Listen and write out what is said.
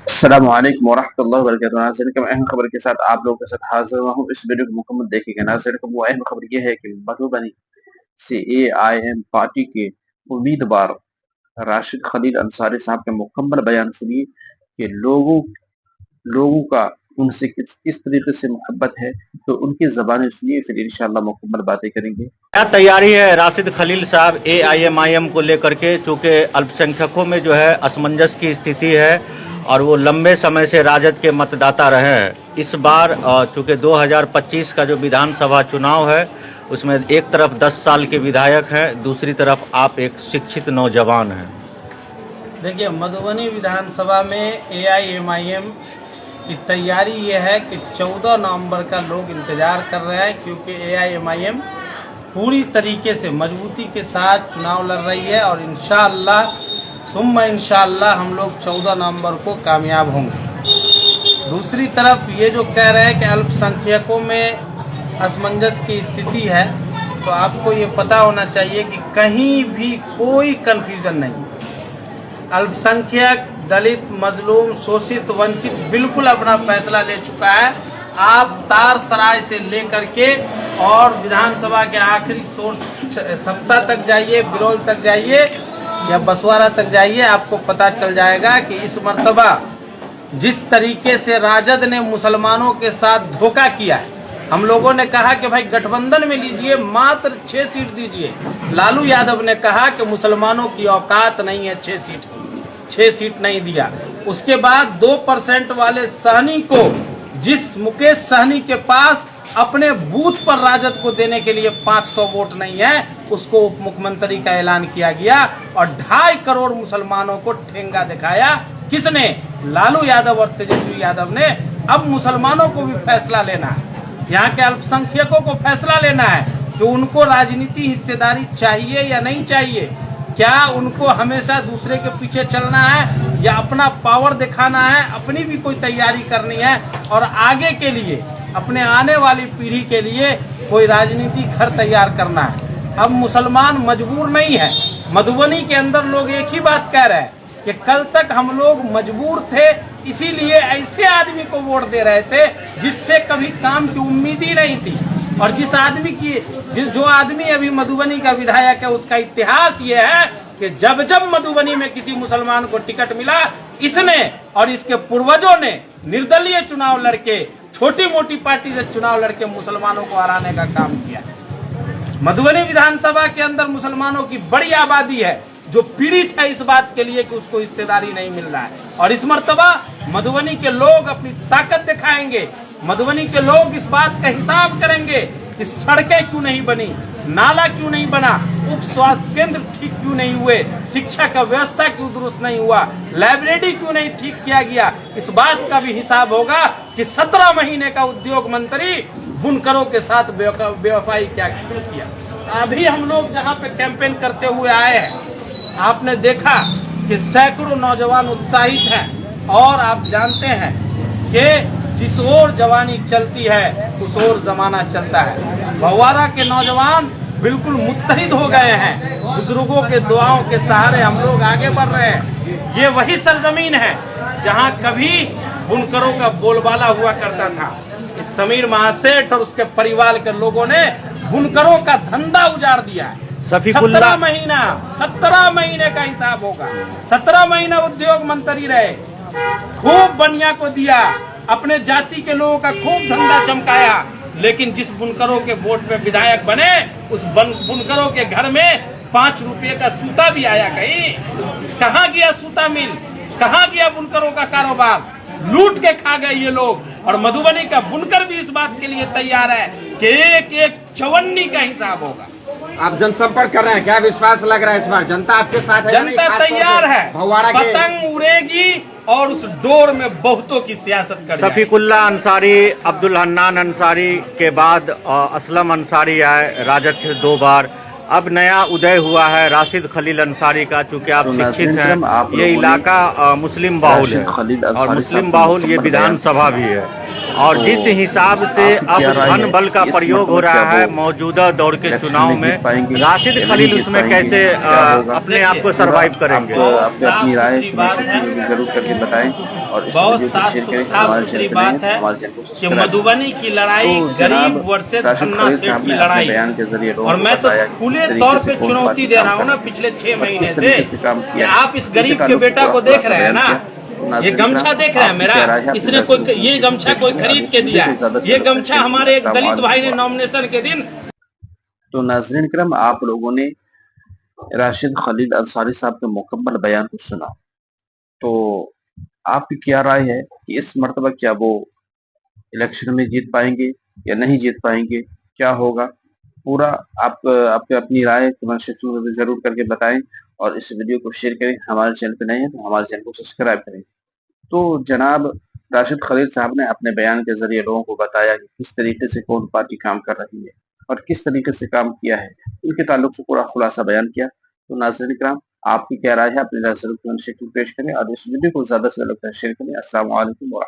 अस्सलामुअलैकुम वरहमतुल्लाहि वबरकातुहू। नाज़रीन, एक अहम खबर के साथ आप लोगों के साथ हाज़िर हुआ हूँ। इस वीडियो को मुकम्मल देखिएगा। नाज़रीन, वो अहम खबर ये है कि मधुबनी से एआईएम पार्टी के उम्मीदवार राशिद खलील अंसारी साहब का मुकम्मल बयान सुनिए कि लोगों लोगों का उनसे किस किस तरीके से मोहब्बत है, तो उनकी ज़बानी सुनिए, फिर इंशाअल्लाह मुकम्मल बातें करेंगे। क्या तैयारी है राशिद खलील साहब एआईएमआईएम को लेकर के, चूंकि अल्पसंख्यकों में जो है असमंजस की स्थिति है और वो लंबे समय से राजद के मतदाता रहे हैं। इस बार चूंकि 2025 का जो विधानसभा चुनाव है उसमें एक तरफ 10 साल के विधायक हैं, दूसरी तरफ आप एक शिक्षित नौजवान हैं। देखिए, मधुबनी विधानसभा में एआईएमआईएम की तैयारी ये है कि 14 नवंबर का लोग इंतजार कर रहे हैं, क्योंकि एआईएमआईएम पूरी तरीके से मजबूती के साथ चुनाव लड़ रही है और इंशाअल्लाह सुम्मा इंशाअल्लाह हम लोग 14 नवंबर को कामयाब होंगे। दूसरी तरफ ये जो कह रहे हैं कि अल्पसंख्यकों में असमंजस की स्थिति है, तो आपको ये पता होना चाहिए कि कहीं भी कोई कन्फ्यूजन नहीं। अल्पसंख्यक, दलित, मजलूम, शोषित, वंचित बिल्कुल अपना फैसला ले चुका है। आप तार सराय से लेकर के और विधानसभा के आखिरी सप्ताह तक जाइए, बिरौल तक जाइए या बसवाड़ा तक जाइए, आपको पता चल जाएगा कि इस मर्तबा जिस तरीके से राजद ने मुसलमानों के साथ धोखा किया है। हम लोगों ने कहा कि भाई गठबंधन में लीजिए, मात्र 6 सीट दीजिए। लालू यादव ने कहा कि मुसलमानों की औकात नहीं है 6 सीट, 6 सीट नहीं दिया। उसके बाद 2% वाले सहनी को, जिस मुकेश सहनी के पास अपने बूथ पर राजद को देने के लिए 500 वोट नहीं है, उसको उप मुख्यमंत्री का ऐलान किया गया और 2.5 करोड़ मुसलमानों को ठेंगा दिखाया। किसने? लालू यादव और तेजस्वी यादव ने। अब मुसलमानों को भी फैसला लेना है, यहाँ के अल्पसंख्यकों को फैसला लेना है कि उनको राजनीति हिस्सेदारी चाहिए या नहीं चाहिए। क्या उनको हमेशा दूसरे के पीछे चलना है या अपना पावर दिखाना है, अपनी भी कोई तैयारी करनी है और आगे के लिए, अपने आने वाली पीढ़ी के लिए कोई राजनीति घर तैयार करना है। अब मुसलमान मजबूर नहीं है। मधुबनी के अंदर लोग एक ही बात कह रहे हैं कि कल तक हम लोग मजबूर थे, इसीलिए ऐसे आदमी को वोट दे रहे थे जिससे कभी काम की उम्मीद ही नहीं थी। और जो आदमी अभी मधुबनी का विधायक है, उसका इतिहास ये है कि जब जब मधुबनी में किसी मुसलमान को टिकट मिला, इसने और इसके पूर्वजों ने निर्दलीय चुनाव लड़के, छोटी मोटी पार्टी से चुनाव लड़के मुसलमानों को हराने का काम किया। मधुबनी विधानसभा के अंदर मुसलमानों की बड़ी आबादी है जो पीड़ित है इस बात के लिए कि उसको हिस्सेदारी नहीं मिल रहा है। और इस मर्तबा मधुबनी के लोग अपनी ताकत दिखाएंगे। मधुबनी के लोग इस बात का हिसाब करेंगे कि सड़कें क्यों नहीं बनी, नाला क्यों नहीं बना, उप स्वास्थ्य केंद्र ठीक क्यों नहीं हुए, शिक्षा का व्यवस्था क्यों दुरुस्त नहीं हुआ, लाइब्रेरी क्यों नहीं ठीक किया गया। इस बात का भी हिसाब होगा कि 17 महीने का उद्योग मंत्री बुनकरों के साथ बेवफाई क्या क्यों किया। अभी हम लोग जहाँ पे कैंपेन करते हुए आए हैं, आपने देखा कि सैकड़ों नौजवान उत्साहित हैं और आप जानते हैं कि जिस ओर जवानी चलती है उस ओर जमाना चलता है। भवारा के नौजवान बिल्कुल मुत्तहिद हो गए हैं। बुजुर्गों के दुआओं के सहारे हम लोग आगे बढ़ रहे हैं। ये वही सरजमीन है जहां कभी बुनकरों का बोलबाला हुआ करता था। इस समीर महासेठ और उसके परिवार के लोगों ने बुनकरों का धंधा उजाड़ दिया है। 17 महीने का हिसाब होगा। 17 महीना उद्योग मंत्री रहे, खूब बनिया को दिया, अपने जाति के लोगों का खूब धंधा चमकाया, लेकिन जिस बुनकरों के वोट पे विधायक बने, उस बुनकरों के घर में 5 रुपये का सूता भी आया कहीं? कहाँ गया सूता मिल? कहाँ गया बुनकरों का कारोबार? लूट के खा गए ये लोग। और मधुबनी का बुनकर भी इस बात के लिए तैयार है कि एक एक चवन्नी का हिसाब होगा। आप जनसंपर्क कर रहे हैं, क्या विश्वास लग रहा है इस बार जनता आपके साथ है? जनता तैयार है। पतंग उड़ेगी और उस डोर में बहुतों की सियासत करेगी। शफीकुल्ला अंसारी, अब्दुल हन्नान अंसारी के बाद असलम अंसारी आए राजद से 2 बार। अब नया उदय हुआ है राशिद खलील अंसारी का। चूंकि आप शिक्षित हैं, ये इलाका मुस्लिम बाहुल है और मुस्लिम बाहुल ये विधानसभा भी है और जिस हिसाब से अब धन बल का प्रयोग हो रहा है मौजूदा दौर के चुनाव में, राशिद खलील उसमें कैसे अपने आप को सरवाइव करेंगे? आप अपनी राय जरूर करके बताएं और इस बहुत वीडियो को शेयर करें। साफ सुथरी बात है कि मधुबनी की लड़ाई गरीब वर्सेस अन्ना सेठ की लड़ाई, बयान के जरिए और मैं तो खुले तौर पे चुनौती दे रहा हूँ ना पिछले 6 महीने से कि आप इस गरीब के बेटा को देख रहे हैं ना, ये गमछा देख रहे हैं मेरा, इसने कोई ये गमछा कोई खरीद के दिया है, ये गमछा हमारे एक दलित भाई ने नॉमिनेशन के दिन। तो नाज़रीन करम, आप लोगों ने राशिद खलील अंसारी साहब के मुकम्मल बयान को सुना, तो आपकी क्या राय है कि इस मर्तबा क्या वो इलेक्शन में जीत पाएंगे या नहीं जीत पाएंगे, क्या होगा? पूरा आप अपनी राय कमेंट सेक्शन में भी जरूर करके बताएं और इस वीडियो को शेयर करें। हमारे चैनल पे नए हैं तो हमारे चैनल को सब्सक्राइब करें। तो जनाब राशिद खलील साहब ने अपने बयान के जरिए लोगों को बताया कि किस तरीके से कौन पार्टी काम कर रही है और किस तरीके से काम किया है, उनके ताल्लुक से पूरा खुलासा बयान किया। तो नाज़रीन इकराम, आपकी क्या राय है? अपनी राय जरूर कमेंट सेक्शन में पेश करें और इस वीडियो को ज्यादा से ज्यादा शेयर करें। अस्सलाम वालेकुम।